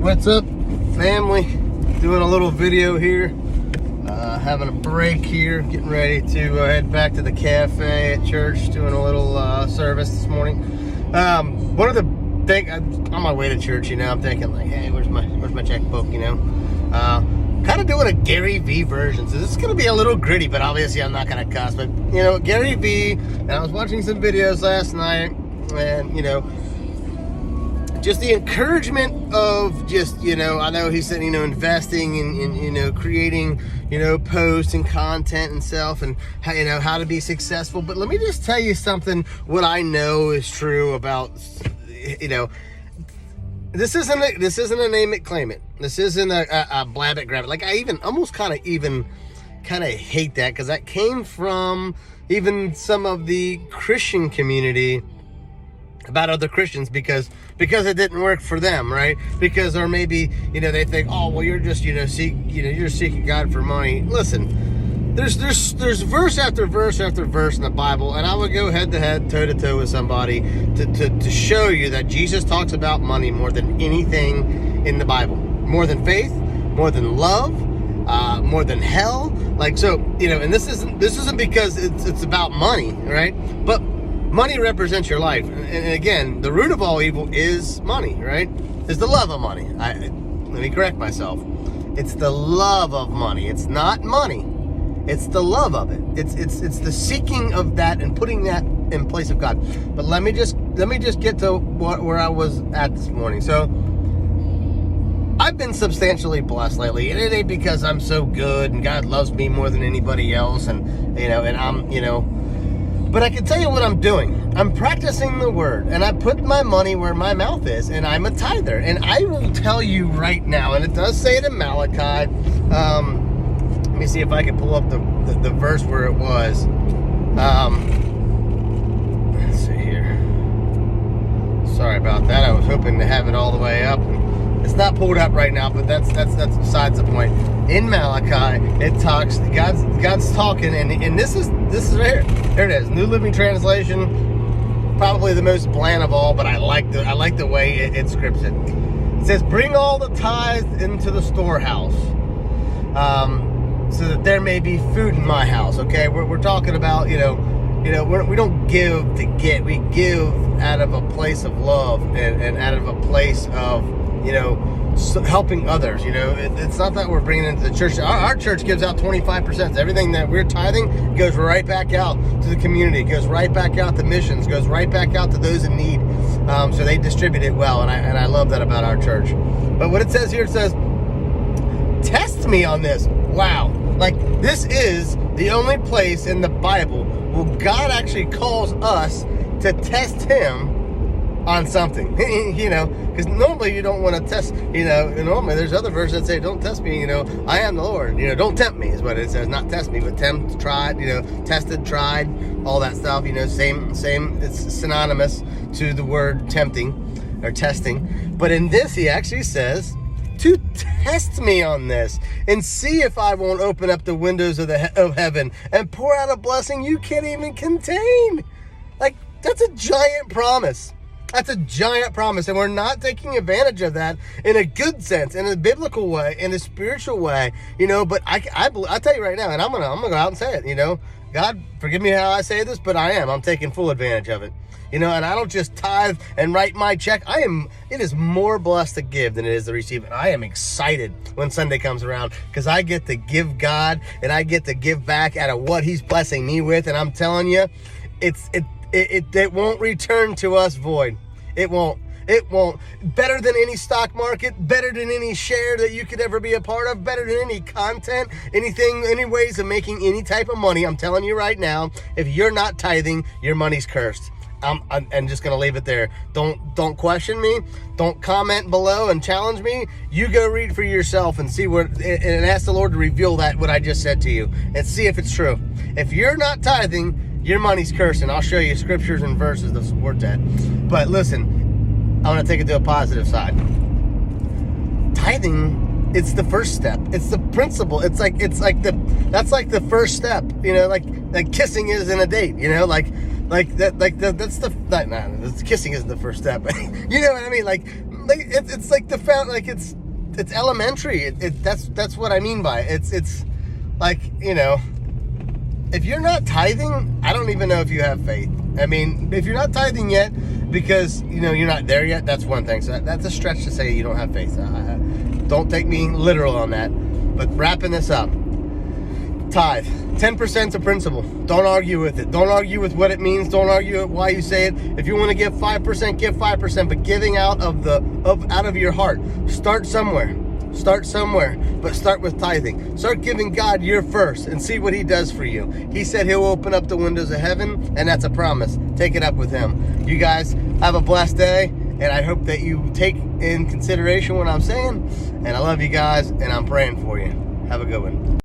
What's up, family? Doing a little video here, having a break here, getting ready to head back to the cafe at church, doing a little service this morning. One of the things, on my way to church, I'm thinking like, hey, where's my checkbook, kind of doing a Gary V version, so this is going to be a little gritty, but obviously I'm not going to cuss, but, Gary V, and I was watching some videos last night, and, just the encouragement of just, I know he said, investing in creating, posts and content and stuff and how to be successful. But let me just tell you something, what I know is true about, this isn't a name it, claim it. This isn't a blab it, grab it. Like I even almost kind of hate that, because that came from even some of the Christian community about other Christians because it didn't work for them, right? Because, or maybe, they think, oh, well, you're just, you're seeking God for money. Listen, there's verse after verse after verse in the Bible, and I would go head to head, toe to toe with somebody to show you that Jesus talks about money more than anything in the Bible, more than faith, more than love, more than hell. Like, so, and this isn't because it's about money, right? But money represents your life. And again, the root of all evil is money, right? Is the love of money. Let me correct myself. It's the love of money. It's not money. It's the love of it. It's the seeking of that and putting that in place of God. But let me just get to where I was at this morning. So I've been substantially blessed lately, and it ain't because I'm so good and God loves me more than anybody else, and I'm, but I can tell you what I'm doing. I'm practicing the word, and I put my money where my mouth is, and I'm a tither. And I will tell you right now, and it does say it in Malachi. Let me see if I can pull up the verse where it was. Let's see here. Sorry about that. I was hoping to have it all the way up. It's not pulled up right now, but that's besides the point. In Malachi, it talks, God's talking, and this is right here. There it is, New Living Translation, probably the most bland of all, but I like the way it scripts it. It says, "Bring all the tithes into the storehouse, so that there may be food in my house." Okay, we're talking about we don't give to get, we give out of a place of love and out of a place of helping others. It's not that we're bringing into the church. Our church gives out 25%. Everything that we're tithing goes right back out to the community, goes right back out to missions, goes right back out to those in need. So they distribute it well, and I love that about our church. But what it says here, it says, "Test me on this." Wow. Like, this is the only place in the Bible where God actually calls us to test him on something, because normally you don't want to test, and normally there's other verses that say, don't test me, I am the Lord, don't tempt me is what it says, not test me, but tempt, tried, tested, tried, all that stuff, same, it's synonymous to the word tempting or testing. But in this, he actually says to test me on this and see if I won't open up the windows of heaven and pour out a blessing you can't even contain. Like, that's a giant promise. That's a giant promise, and we're not taking advantage of that in a good sense, in a biblical way, in a spiritual way, but I tell you right now, and I'm gonna go out and say it, God, forgive me how I say this, but I'm taking full advantage of it, and I don't just tithe and write my check. It is more blessed to give than it is to receive, and I am excited when Sunday comes around, because I get to give God, and I get to give back out of what he's blessing me with, and I'm telling you, it won't return to us void. It won't. Better than any stock market, better than any share that you could ever be a part of, better than any content, any ways of making any type of money. I'm telling you right now, if you're not tithing, your money's cursed. I'm just going to leave it there. Don't question me. Don't comment below and challenge me. You go read for yourself and see and ask the Lord to reveal what I just said to you, and see if it's true. If you're not tithing, your money's cursed, and I'll show you scriptures and verses to support that. But listen, I want to take it to a positive side. Tithing, it's the first step. It's the principle. That's like the first step. Like kissing is in a date. That's kissing isn't the first step. You know what I mean? Like like it's like the found, like it's elementary. That's what I mean by it. It's like, you know, if you're not tithing, I don't even know if you have faith. I mean, if you're not tithing yet because, you know, you're not there yet, that's one thing. So that's a stretch to say you don't have faith. Don't take me literal on that. But wrapping this up, tithe. 10% is a principle. Don't argue with it. Don't argue with what it means. Don't argue why you say it. If you want to give 5%, give 5%. But giving out of your heart. Start somewhere. Start somewhere, but start with tithing. Start giving God your first and see what he does for you. He said he'll open up the windows of heaven, and that's a promise. Take it up with him. You guys have a blessed day, and I hope that you take in consideration what I'm saying. And I love you guys, and I'm praying for you. Have a good one.